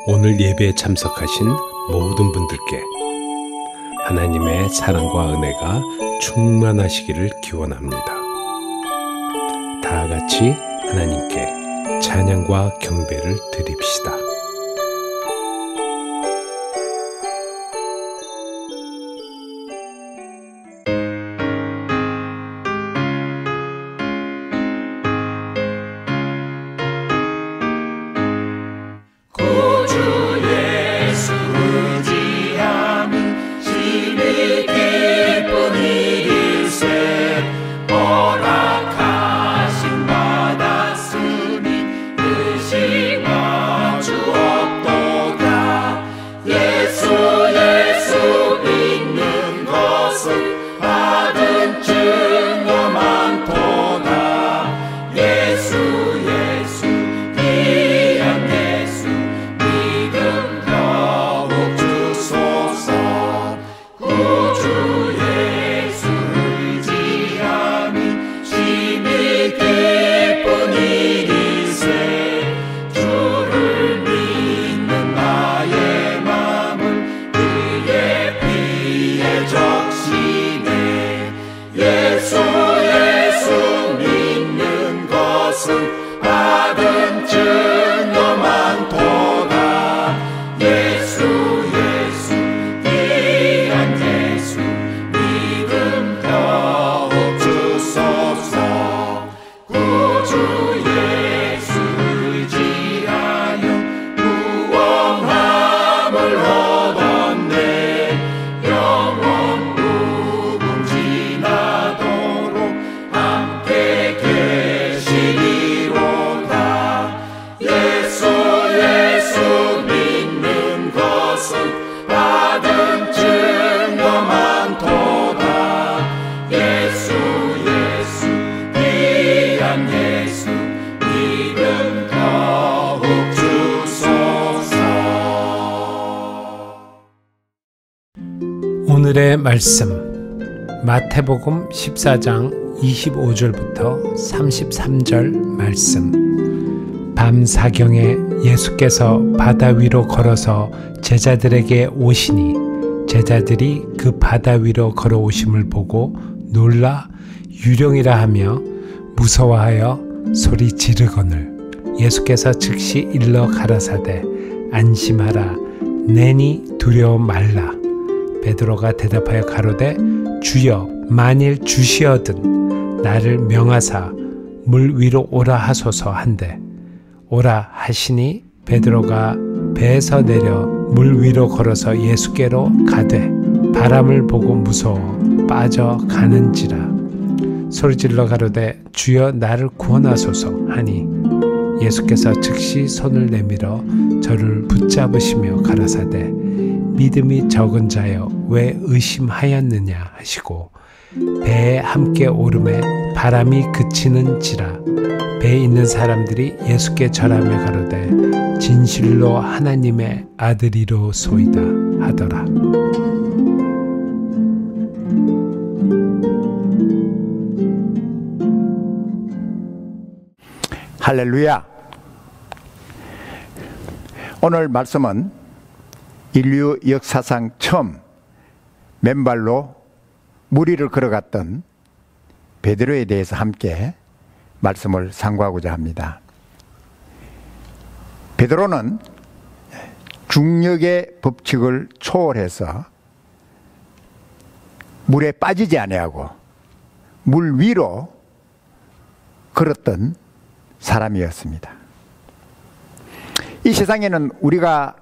오늘 예배에 참석하신 모든 분들께 하나님의 사랑과 은혜가 충만하시기를 기원합니다. 다 같이 하나님께 찬양과 경배를 드립시다. 오늘의 말씀 마태복음 14장 25절부터 33절 말씀. 밤 사경에 예수께서 바다 위로 걸어서 제자들에게 오시니 제자들이 그 바다 위로 걸어오심을 보고 놀라 유령이라 하며 무서워하여 소리 지르거늘 예수께서 즉시 일러 가라사대 안심하라 내니 두려워 말라. 베드로가 대답하여 가로되 주여 만일 주시어든 나를 명하사 물 위로 오라 하소서 한데 오라 하시니 베드로가 배에서 내려 물 위로 걸어서 예수께로 가되 바람을 보고 무서워 빠져가는지라 소리질러 가로되 주여 나를 구원하소서 하니 예수께서 즉시 손을 내밀어 저를 붙잡으시며 가라사대 믿음이 적은 자여 왜 의심하였느냐 하시고 배에 함께 오르매 바람이 그치는지라 배에 있는 사람들이 예수께 절하며 가로되 진실로 하나님의 아들이로소이다 하더라. 할렐루야. 오늘 말씀은 인류 역사상 처음 맨발로 물 위를 걸어갔던 베드로에 대해서 함께 말씀을 상고하고자 합니다. 베드로는 중력의 법칙을 초월해서 물에 빠지지 아니하고 물 위로 걸었던 사람이었습니다. 이 세상에는 우리가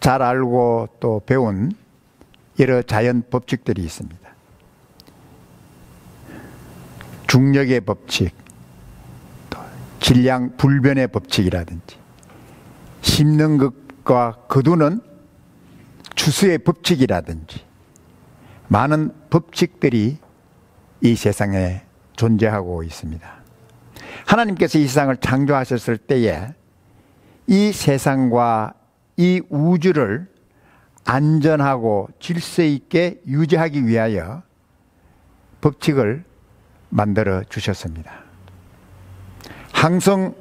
잘 알고 또 배운 여러 자연 법칙들이 있습니다. 중력의 법칙, 또 질량 불변의 법칙이라든지 심는 것과 거두는 추수의 법칙이라든지 많은 법칙들이 이 세상에 존재하고 있습니다. 하나님께서 이 세상을 창조하셨을 때에 이 세상과 이 우주를 안전하고 질서 있게 유지하기 위하여 법칙을 만들어 주셨습니다. 항성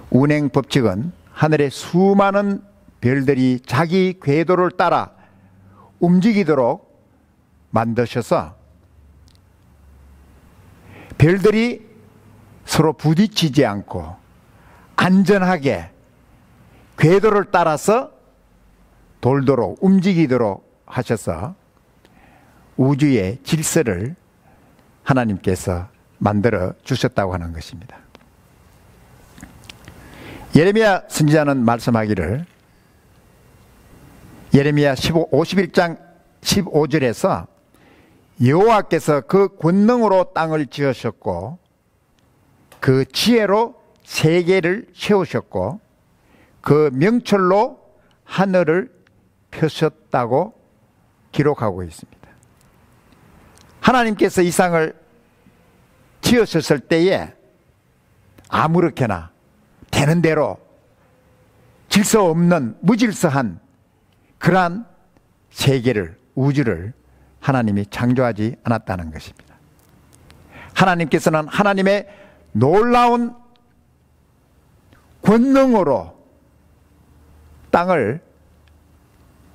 운행 법칙은 하늘의 수많은 별들이 자기 궤도를 따라 움직이도록 만드셔서 별들이 서로 부딪히지 않고 안전하게 궤도를 따라서 돌도록 움직이도록 하셔서 우주의 질서를 하나님께서 만들어 주셨다고 하는 것입니다. 예레미야 선지자는 말씀하기를 예레미야 51장 15절에서 여호와께서 그 권능으로 땅을 지으셨고 그 지혜로 세계를 세우셨고 그 명철로 하늘을 펴셨다고 기록하고 있습니다. 하나님께서 이 상을 지으셨을 때에 아무렇게나 되는 대로 질서 없는 무질서한 그러한 세계를, 우주를 하나님이 창조하지 않았다는 것입니다. 하나님께서는 하나님의 놀라운 권능으로 땅을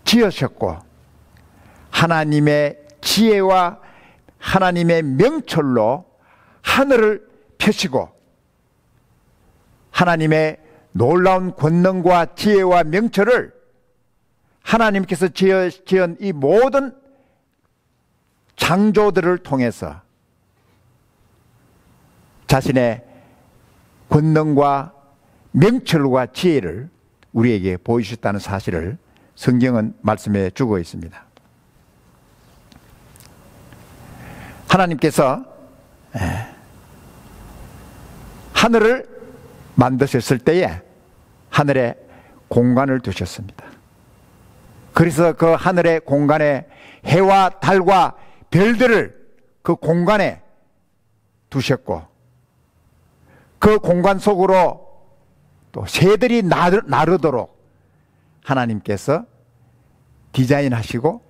지으셨고 하나님의 지혜와 하나님의 명철로 하늘을 펴시고 하나님의 놀라운 권능과 지혜와 명철을 하나님께서 지은 이 모든 창조들을 통해서 자신의 권능과 명철과 지혜를 우리에게 보여주셨다는 사실을 성경은 말씀해 주고 있습니다. 하나님께서 하늘을 만드셨을 때에 하늘에 공간을 두셨습니다. 그래서 그 하늘의 공간에 해와 달과 별들을 그 공간에 두셨고 그 공간 속으로 또 새들이 나르도록 하나님께서 디자인하시고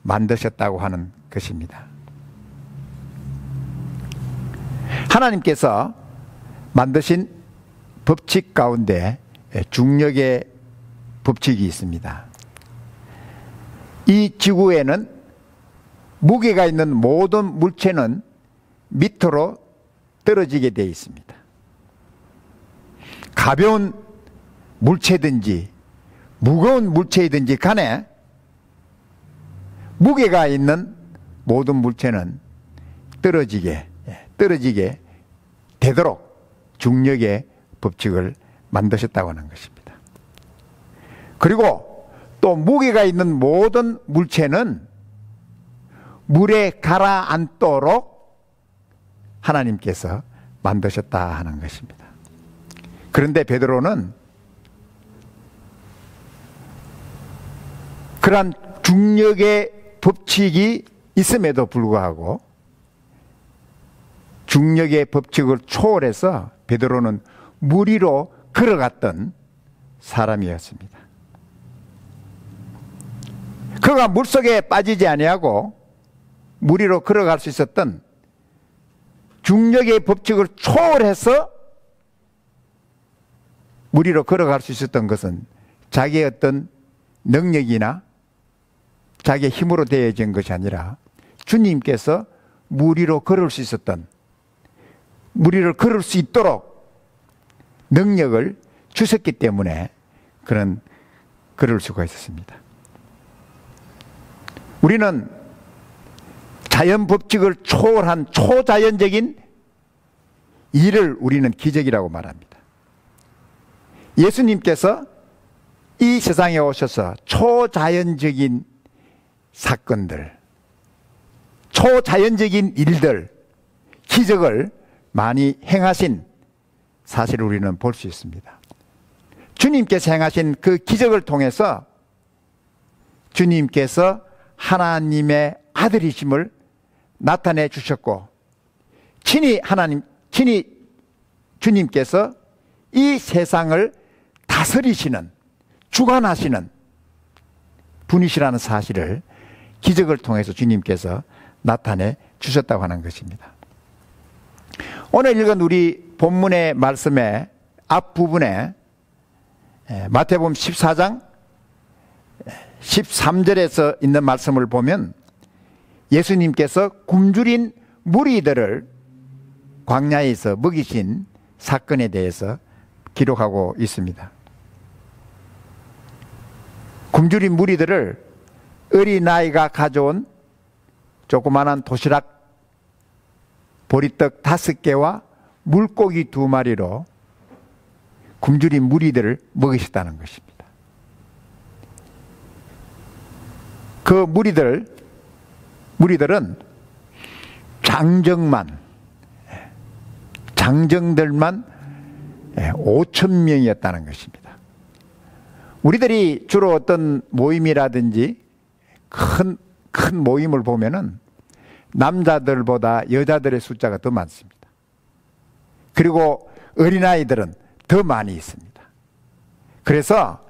만드셨다고 하는 것입니다. 하나님께서 만드신 법칙 가운데 중력의 법칙이 있습니다. 이 지구에는 무게가 있는 모든 물체는 밑으로 떨어지게 되어 있습니다. 가벼운 물체든지 무거운 물체이든지 간에 무게가 있는 모든 물체는 떨어지게 되도록 중력의 법칙을 만드셨다고 하는 것입니다. 그리고 또 무게가 있는 모든 물체는 물에 가라앉도록 하나님께서 만드셨다 하는 것입니다. 그런데 베드로는 그러한 중력의 법칙이 있음에도 불구하고 중력의 법칙을 초월해서 베드로는 물 위로 걸어갔던 사람이었습니다. 그가 물속에 빠지지 아니하고 물 위로 걸어갈 수 있었던 중력의 법칙을 초월해서 물 위로 걸어갈 수 있었던 것은 자기의 어떤 능력이나 자기의 힘으로 되어진 것이 아니라 주님께서 물 위로 걸을 수 있었던, 물 위를 걸을 수 있도록 능력을 주셨기 때문에 그런 걸을 수가 있었습니다. 우리는 자연 법칙을 초월한 초자연적인 일을 우리는 기적이라고 말합니다. 예수님께서 이 세상에 오셔서 초자연적인 사건들, 초자연적인 일들, 기적을 많이 행하신 사실을 우리는 볼 수 있습니다. 주님께서 행하신 그 기적을 통해서 주님께서 하나님의 아들이심을 나타내 주셨고 친히 주님께서 이 세상을 다스리시는, 주관하시는 분이시라는 사실을 기적을 통해서 주님께서 나타내 주셨다고 하는 것입니다. 오늘 읽은 우리 본문의 말씀의 앞부분에 마태복음 14장 13절에서 있는 말씀을 보면 예수님께서 굶주린 무리들을 광야에서 먹이신 사건에 대해서 기록하고 있습니다. 굶주린 무리들을 어린아이가 가져온 조그마한 도시락 보리떡 5개와 물고기 2마리로 굶주린 무리들을 먹이셨다는 것입니다. 그 무리들은 장정들만 5,000명이었다는 것입니다. 우리들이 주로 어떤 모임이라든지 큰 모임을 보면은 남자들보다 여자들의 숫자가 더 많습니다. 그리고 어린아이들은 더 많이 있습니다. 그래서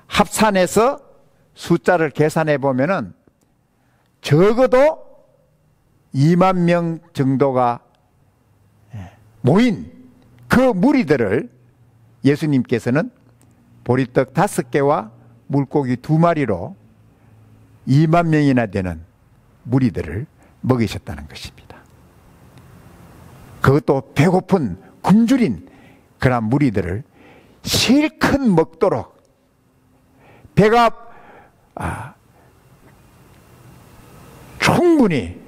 합산해서 숫자를 계산해 보면은 적어도 2만 명 정도가 모인 그 무리들을 예수님께서는 보리떡 5개와 물고기 2마리로 2만 명이나 되는 무리들을 먹이셨다는 것입니다. 그것도 배고픈 굶주린 그런 무리들을 실컷 먹도록 배가 충분히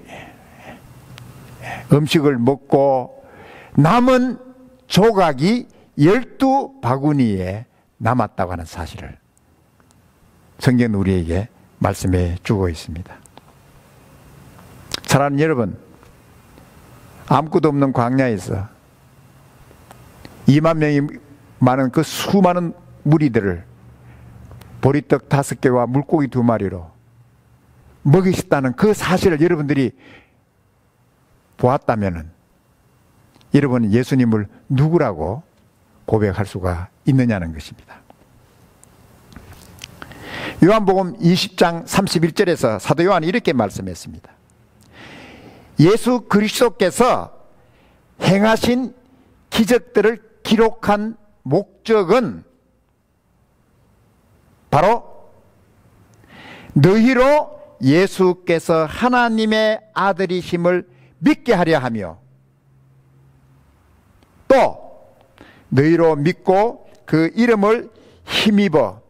음식을 먹고 남은 조각이 12바구니에 남았다고 하는 사실을 성경은 우리에게 말씀해 주고 있습니다. 사랑하는 여러분, 아무것도 없는 광야에서 2만 명이 많은 그 수많은 무리들을 보리떡 5개와 물고기 2마리로 먹이셨다는 그 사실을 여러분들이 보았다면 여러분은 예수님을 누구라고 고백할 수가 있느냐는 것입니다. 요한복음 20장 31절에서 사도 요한이 이렇게 말씀했습니다. 예수 그리스도께서 행하신 기적들을 기록한 목적은 바로 너희로 예수께서 하나님의 아들이심을 믿게 하려 하며 또 너희로 믿고 그 이름을 힘입어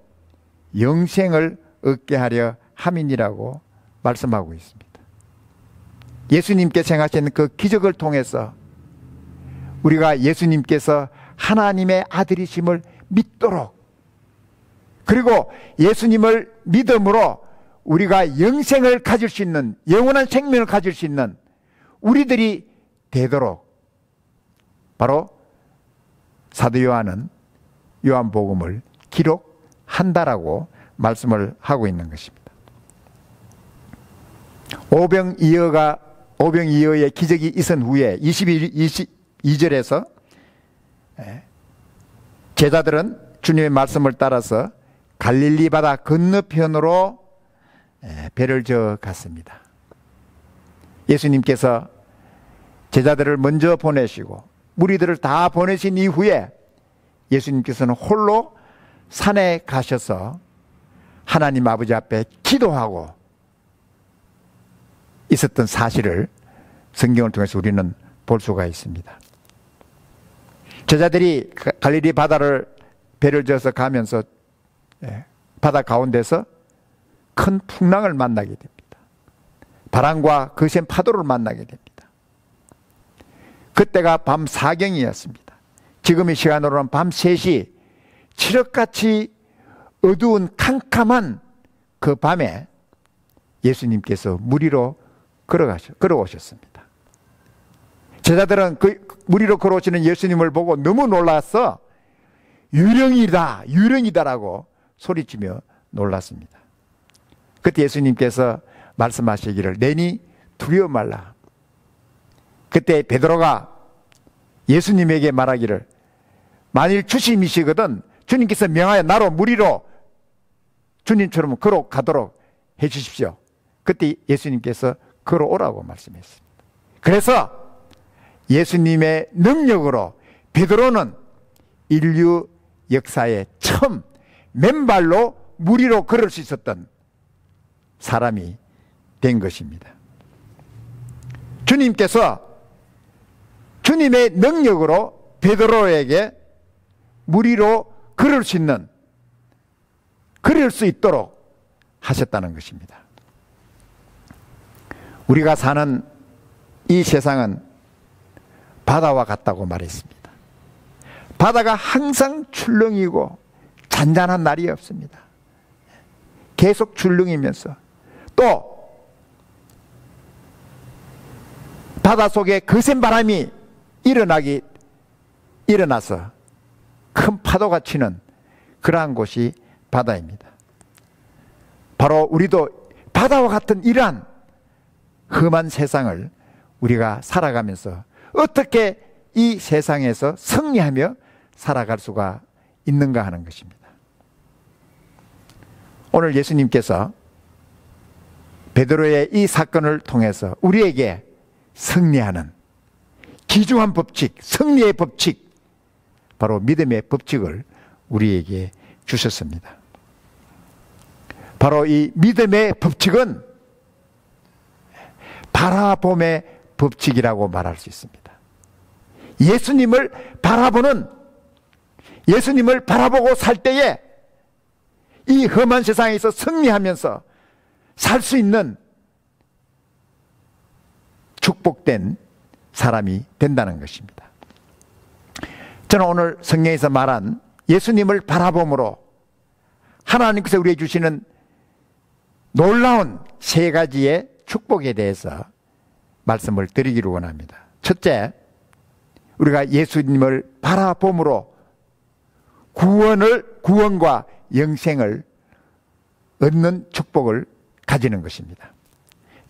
영생을 얻게 하려 함이니라고 말씀하고 있습니다. 예수님께서 행하신 그 기적을 통해서 우리가 예수님께서 하나님의 아들이심을 믿도록, 그리고 예수님을 믿음으로 우리가 영생을 가질 수 있는, 영원한 생명을 가질 수 있는 우리들이 되도록 바로 사도 요한은 요한복음을 기록한다라고 말씀을 하고 있는 것입니다. 오병이어의 기적이 있은 후에 22절에서 제자들은 주님의 말씀을 따라서 갈릴리 바다 건너편으로 배를 저어 갔습니다. 예수님께서 제자들을 먼저 보내시고 무리들을 다 보내신 이후에 예수님께서는 홀로 산에 가셔서 하나님 아버지 앞에 기도하고 있었던 사실을 성경을 통해서 우리는 볼 수가 있습니다. 제자들이 갈릴리 바다를 배를 저어서 가면서 바다 가운데서 큰 풍랑을 만나게 됩니다. 바람과 거센 파도를 만나게 됩니다. 그때가 밤 4경이었습니다. 지금의 시간으로는 밤 3시, 칠흑같이 어두운 캄캄한 그 밤에 예수님께서 무리로 걸어오셨습니다. 제자들은 그 무리로 걸어오시는 예수님을 보고 너무 놀라서 유령이다라고 소리치며 놀랐습니다. 그때 예수님께서 말씀하시기를 내니 두려워 말라. 그때 베드로가 예수님에게 말하기를 만일 주님이시거든 주님께서 명하여 나로 무리로 주님처럼 걸어가도록 해 주십시오. 그때 예수님께서 걸어오라고 말씀했습니다. 그래서 예수님의 능력으로 베드로는 인류 역사에 처음 맨발로 물 위로 걸을 수 있었던 사람이 된 것입니다. 주님께서 주님의 능력으로 베드로에게 물 위로 걸을 수 있도록 하셨다는 것입니다. 우리가 사는 이 세상은 바다와 같다고 말했습니다. 바다가 항상 출렁이고 잔잔한 날이 없습니다. 계속 출렁이면서 또 바다 속에 거센 바람이 일어나서 큰 파도가 치는 그러한 곳이 바다입니다. 바로 우리도 바다와 같은 이러한 험한 세상을 우리가 살아가면서 어떻게 이 세상에서 승리하며 살아갈 수가 있는가 하는 것입니다. 오늘 예수님께서 베드로의 이 사건을 통해서 우리에게 승리하는 귀중한 법칙, 승리의 법칙, 바로 믿음의 법칙을 우리에게 주셨습니다. 바로 이 믿음의 법칙은 바라봄의 법칙이라고 말할 수 있습니다. 예수님을 바라보고 살 때에 이 험한 세상에서 승리하면서 살 수 있는 축복된 사람이 된다는 것입니다. 저는 오늘 성경에서 말한 예수님을 바라봄으로 하나님께서 우리에게 주시는 놀라운 세 가지의 축복에 대해서 말씀을 드리기를 원합니다. 첫째, 우리가 예수님을 바라봄으로 구원과 영생을 얻는 축복을 가지는 것입니다.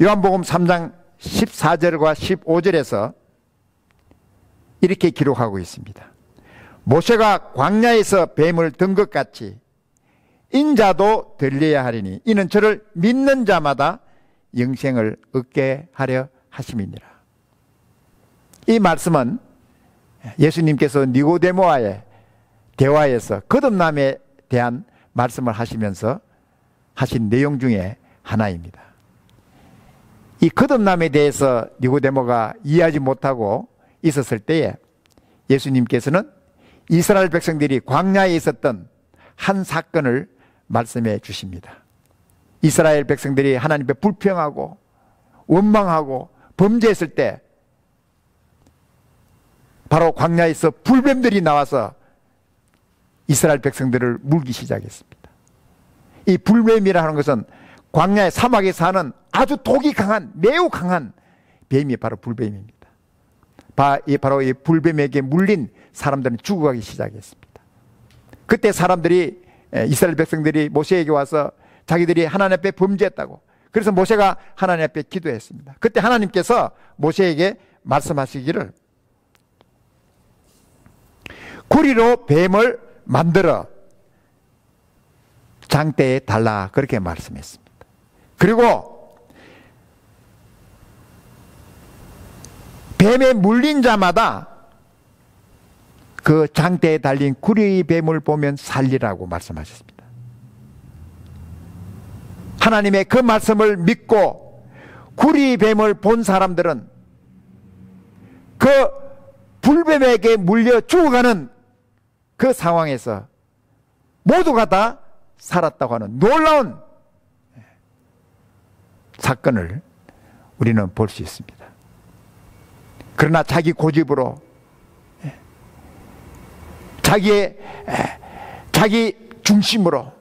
요한복음 3장 14절과 15절에서 이렇게 기록하고 있습니다. 모세가 광야에서 뱀을 든 것 같이 인자도 들려야 하리니 이는 저를 믿는 자마다 영생을 얻게 하려 하심이니라. 이 말씀은 예수님께서 니고데모와의 대화에서 거듭남에 대한 말씀을 하시면서 하신 내용 중에 하나입니다. 이 거듭남에 대해서 니고데모가 이해하지 못하고 있었을 때에 예수님께서는 이스라엘 백성들이 광야에 있었던 한 사건을 말씀해 주십니다. 이스라엘 백성들이 하나님께 불평하고 원망하고 범죄했을 때 바로 광야에서 불뱀들이 나와서 이스라엘 백성들을 물기 시작했습니다. 이 불뱀이라는 것은 광야의 사막에 사는 아주 독이 강한, 매우 강한 뱀이 바로 불뱀입니다. 바로 이 불뱀에게 물린 사람들은 죽어가기 시작했습니다. 그때 이스라엘 백성들이 모세에게 와서 자기들이 하나님 앞에 범죄했다고, 그래서 모세가 하나님 앞에 기도했습니다. 그때 하나님께서 모세에게 말씀하시기를 구리로 뱀을 만들어 장대에 달라, 그렇게 말씀했습니다. 그리고 뱀에 물린 자마다 그 장대에 달린 구리 뱀을 보면 살리라고 말씀하셨습니다. 하나님의 그 말씀을 믿고 구리 뱀을 본 사람들은 그 불뱀에게 물려 죽어가는 그 상황에서 모두가 다 살았다고 하는 놀라운 사건을 우리는 볼 수 있습니다. 그러나 자기 고집으로 자기 중심으로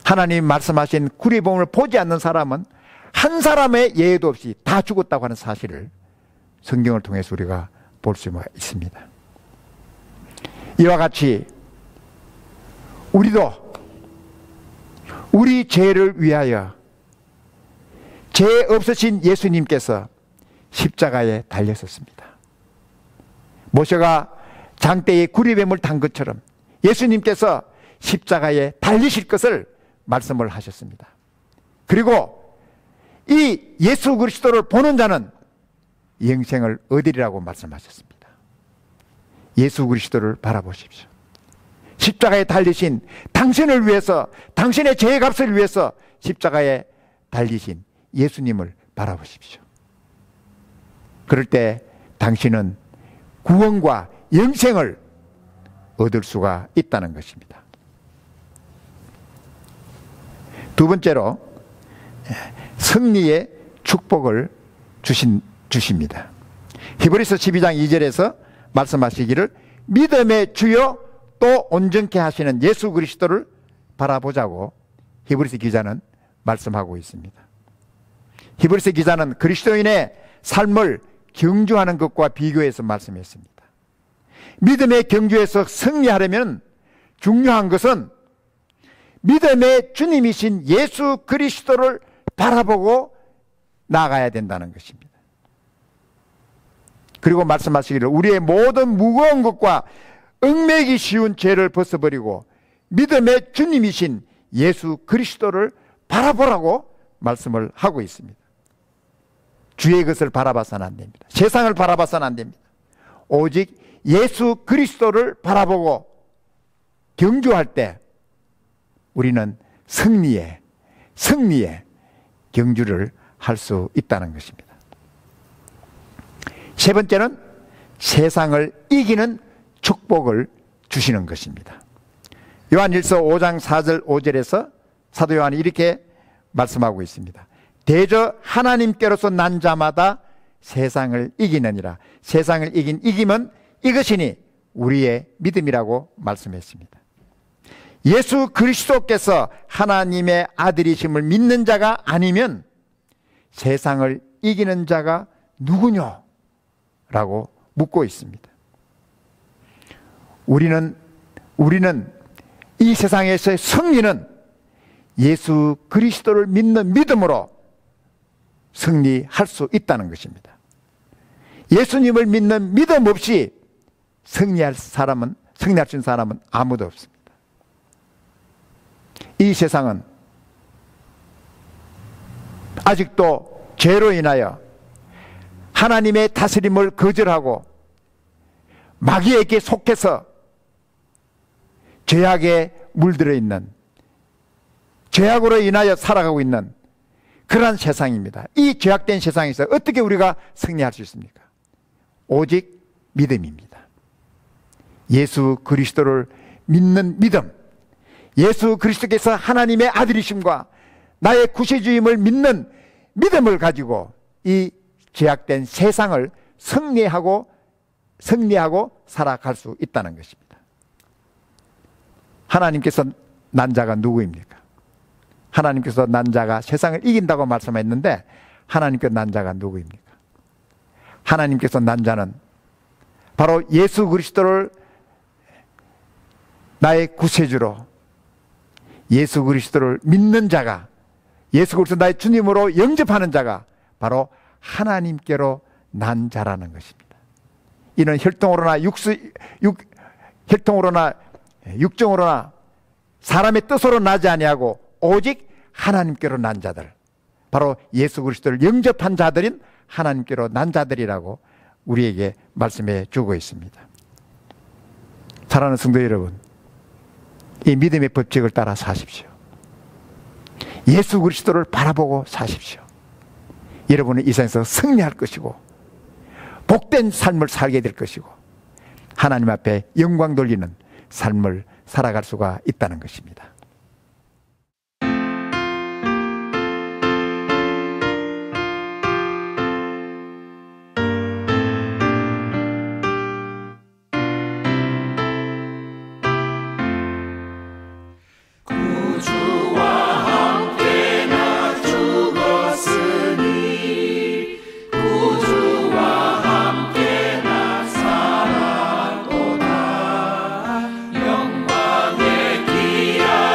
하나님 말씀하신 구리뱀을 보지 않는 사람은 한 사람의 예외도 없이 다 죽었다고 하는 사실을 성경을 통해서 우리가 볼 수 있습니다. 이와 같이 우리도 우리 죄를 위하여 죄 없으신 예수님께서 십자가에 달렸었습니다. 모세가 장대에 구리뱀을 단 것처럼 예수님께서 십자가에 달리실 것을 말씀을 하셨습니다. 그리고 이 예수 그리스도를 보는 자는 영생을 얻으리라고 말씀하셨습니다. 예수 그리스도를 바라보십시오. 십자가에 달리신 당신을 위해서, 당신의 죄의 값을 위해서 십자가에 달리신 예수님을 바라보십시오. 그럴 때 당신은 구원과 영생을 얻을 수가 있다는 것입니다. 두 번째로 승리의 축복을 주십니다. 히브리서 12장 2절에서 말씀하시기를 믿음의 주요 또 온전케 하시는 예수 그리스도를 바라보자고 히브리서 기자는 말씀하고 있습니다. 히브리서 기자는 그리스도인의 삶을 경주하는 것과 비교해서 말씀했습니다. 믿음의 경주에서 승리하려면 중요한 것은 믿음의 주님이신 예수 그리스도를 바라보고 나아가야 된다는 것입니다. 그리고 말씀하시기를 우리의 모든 무거운 것과 얽매기 쉬운 죄를 벗어버리고 믿음의 주님이신 예수 그리스도를 바라보라고 말씀을 하고 있습니다. 주의 것을 바라봐서는 안 됩니다. 세상을 바라봐서는 안 됩니다. 오직 예수 그리스도를 바라보고 경주할 때 우리는 승리의 경주를 할 수 있다는 것입니다. 세 번째는 세상을 이기는 축복을 주시는 것입니다. 요한일서 5장 4절 5절에서 사도 요한이 이렇게 말씀하고 있습니다. 대저 하나님께로서 난 자마다 세상을 이기느니라. 세상을 이긴 이김은 이것이니 우리의 믿음이라고 말씀했습니다. 예수 그리스도께서 하나님의 아들이심을 믿는 자가 아니면 세상을 이기는 자가 누구냐? 라고 묻고 있습니다. 우리는 이 세상에서의 승리는 예수 그리스도를 믿는 믿음으로 승리할 수 있다는 것입니다. 예수님을 믿는 믿음 없이 승리할 수 있는 사람은 아무도 없습니다. 이 세상은 아직도 죄로 인하여 하나님의 다스림을 거절하고 마귀에게 속해서 죄악에 물들어 있는, 죄악으로 인하여 살아가고 있는 그러한 세상입니다. 이 죄악된 세상에서 어떻게 우리가 승리할 수 있습니까? 오직 믿음입니다. 예수 그리스도를 믿는 믿음, 예수 그리스도께서 하나님의 아들이심과 나의 구세주임을 믿는 믿음을 가지고 이 죄악된 세상을 승리하고 살아갈 수 있다는 것입니다. 하나님께서 난 자가 누구입니까? 하나님께서 난 자가 세상을 이긴다고 말씀했는데 하나님께서 난 자가 누구입니까? 하나님께서 난 자는 바로 예수 그리스도를 나의 구세주로, 예수 그리스도를 믿는 자가, 예수 그리스도 나의 주님으로 영접하는 자가 바로 하나님께로 난 자라는 것입니다. 이는 혈통으로나 육정으로나 사람의 뜻으로 나지 아니하고 오직 하나님께로 난 자들, 바로 예수 그리스도를 영접한 자들인 하나님께로 난 자들이라고 우리에게 말씀해 주고 있습니다. 사랑하는 성도 여러분, 이 믿음의 법칙을 따라 사십시오. 예수 그리스도를 바라보고 사십시오. 여러분은 이 세상에서 승리할 것이고 복된 삶을 살게 될 것이고 하나님 앞에 영광 돌리는 삶을 살아갈 수가 있다는 것입니다. 영광의 기약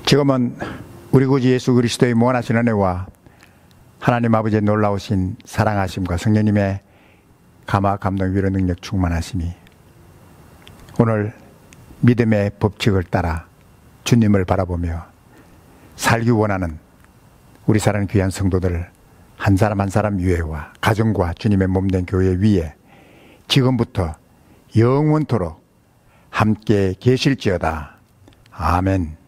지금은 우리 구주 예수 그리스도의 무한하신 은혜와 하나님 아버지의 놀라우신 사랑하심과 성령님의 감화, 감동, 위로, 능력 충만하심이 오늘 믿음의 법칙을 따라 주님을 바라보며 살기 원하는 우리 사랑하는 귀한 성도들 한 사람 한 사람 위에와 가정과 주님의 몸된 교회 위에 지금부터 영원토록 함께 계실지어다. 아멘.